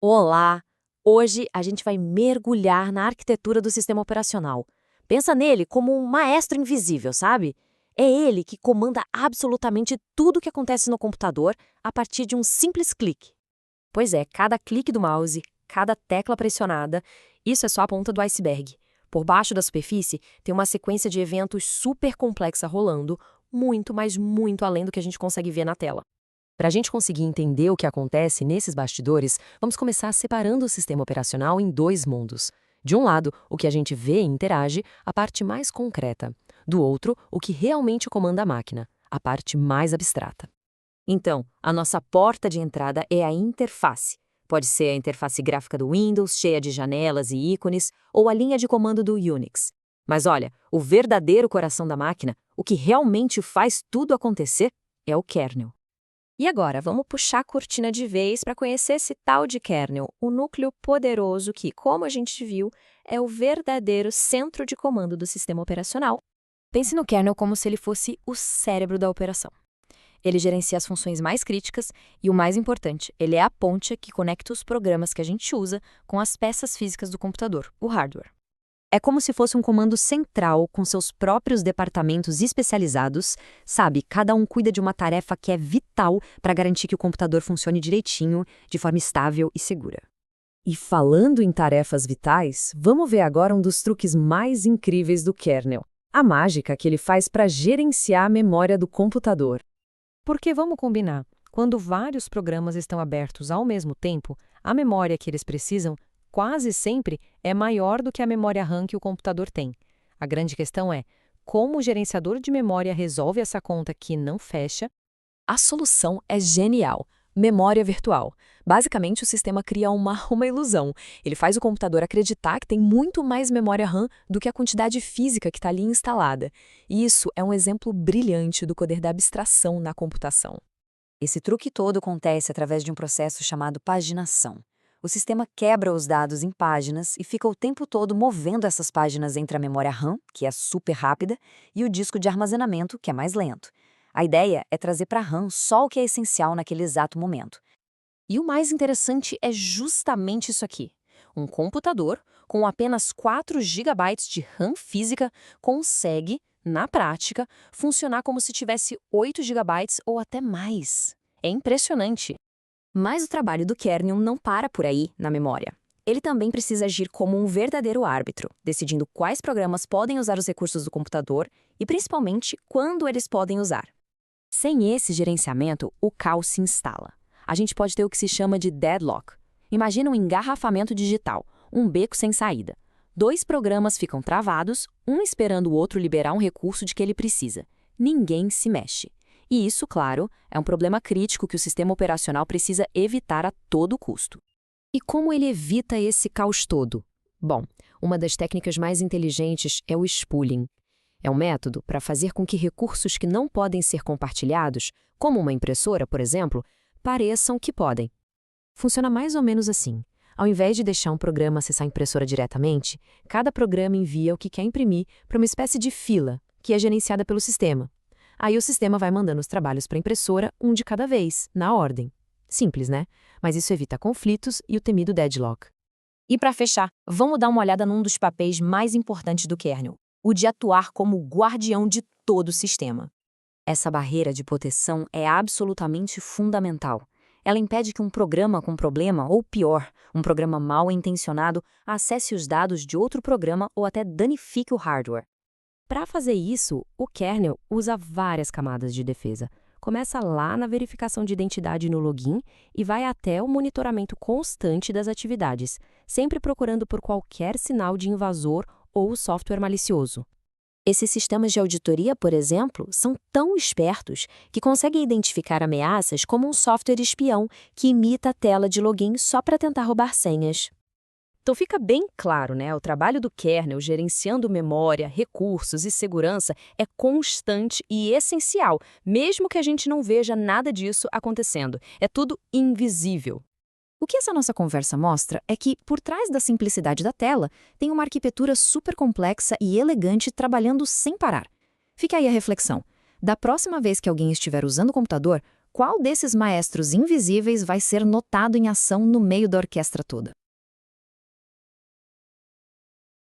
Olá! Hoje a gente vai mergulhar na arquitetura do sistema operacional. Pensa nele como um maestro invisível, sabe? É ele que comanda absolutamente tudo o que acontece no computador a partir de um simples clique. Pois é, cada clique do mouse, cada tecla pressionada, isso é só a ponta do iceberg. Por baixo da superfície, tem uma sequência de eventos super complexa rolando, muito, mas muito além do que a gente consegue ver na tela. Para a gente conseguir entender o que acontece nesses bastidores, vamos começar separando o sistema operacional em dois mundos. De um lado, o que a gente vê e interage, a parte mais concreta. Do outro, o que realmente comanda a máquina, a parte mais abstrata. Então, a nossa porta de entrada é a interface. Pode ser a interface gráfica do Windows, cheia de janelas e ícones, ou a linha de comando do Unix. Mas olha, o verdadeiro coração da máquina, o que realmente faz tudo acontecer, é o kernel. E agora, vamos puxar a cortina de vez para conhecer esse tal de kernel, o núcleo poderoso que, como a gente viu, é o verdadeiro centro de comando do sistema operacional. Pense no kernel como se ele fosse o cérebro da operação. Ele gerencia as funções mais críticas e, o mais importante, ele é a ponte que conecta os programas que a gente usa com as peças físicas do computador, o hardware. É como se fosse um comando central com seus próprios departamentos especializados, sabe? Cada um cuida de uma tarefa que é vital para garantir que o computador funcione direitinho, de forma estável e segura. E falando em tarefas vitais, vamos ver agora um dos truques mais incríveis do kernel, a mágica que ele faz para gerenciar a memória do computador. Porque vamos combinar, quando vários programas estão abertos ao mesmo tempo, a memória que eles precisam quase sempre é maior do que a memória RAM que o computador tem. A grande questão é, como o gerenciador de memória resolve essa conta que não fecha? A solução é genial. Memória virtual. Basicamente, o sistema cria uma ilusão. Ele faz o computador acreditar que tem muito mais memória RAM do que a quantidade física que está ali instalada. E isso é um exemplo brilhante do poder da abstração na computação. Esse truque todo acontece através de um processo chamado paginação. O sistema quebra os dados em páginas e fica o tempo todo movendo essas páginas entre a memória RAM, que é super rápida, e o disco de armazenamento, que é mais lento. A ideia é trazer para a RAM só o que é essencial naquele exato momento. E o mais interessante é justamente isso aqui. Um computador com apenas 4 GB de RAM física consegue, na prática, funcionar como se tivesse 8 GB ou até mais. É impressionante. Mas o trabalho do kernel não para por aí, na memória. Ele também precisa agir como um verdadeiro árbitro, decidindo quais programas podem usar os recursos do computador e, principalmente, quando eles podem usar. Sem esse gerenciamento, o caos se instala. A gente pode ter o que se chama de deadlock. Imagina um engarrafamento digital, um beco sem saída. 2 programas ficam travados, um esperando o outro liberar um recurso de que ele precisa. Ninguém se mexe. E isso, claro, é um problema crítico que o sistema operacional precisa evitar a todo custo. E como ele evita esse caos todo? Bom, uma das técnicas mais inteligentes é o spooling. É um método para fazer com que recursos que não podem ser compartilhados, como uma impressora, por exemplo, pareçam que podem. Funciona mais ou menos assim. Ao invés de deixar um programa acessar a impressora diretamente, cada programa envia o que quer imprimir para uma espécie de fila, que é gerenciada pelo sistema. Aí o sistema vai mandando os trabalhos para a impressora, um de cada vez, na ordem. Simples, né? Mas isso evita conflitos e o temido deadlock. E para fechar, vamos dar uma olhada num dos papéis mais importantes do kernel, o de atuar como guardião de todo o sistema. Essa barreira de proteção é absolutamente fundamental. Ela impede que um programa com problema, ou pior, um programa mal intencionado, acesse os dados de outro programa ou até danifique o hardware. Para fazer isso, o kernel usa várias camadas de defesa. Começa lá na verificação de identidade no login e vai até o monitoramento constante das atividades, sempre procurando por qualquer sinal de invasor ou software malicioso. Esses sistemas de auditoria, por exemplo, são tão espertos que conseguem identificar ameaças como um software espião que imita a tela de login só para tentar roubar senhas. Então fica bem claro, né? O trabalho do kernel gerenciando memória, recursos e segurança é constante e essencial, mesmo que a gente não veja nada disso acontecendo. É tudo invisível. O que essa nossa conversa mostra é que, por trás da simplicidade da tela, tem uma arquitetura super complexa e elegante trabalhando sem parar. Fica aí a reflexão. Da próxima vez que alguém estiver usando o computador, qual desses maestros invisíveis vai ser notado em ação no meio da orquestra toda?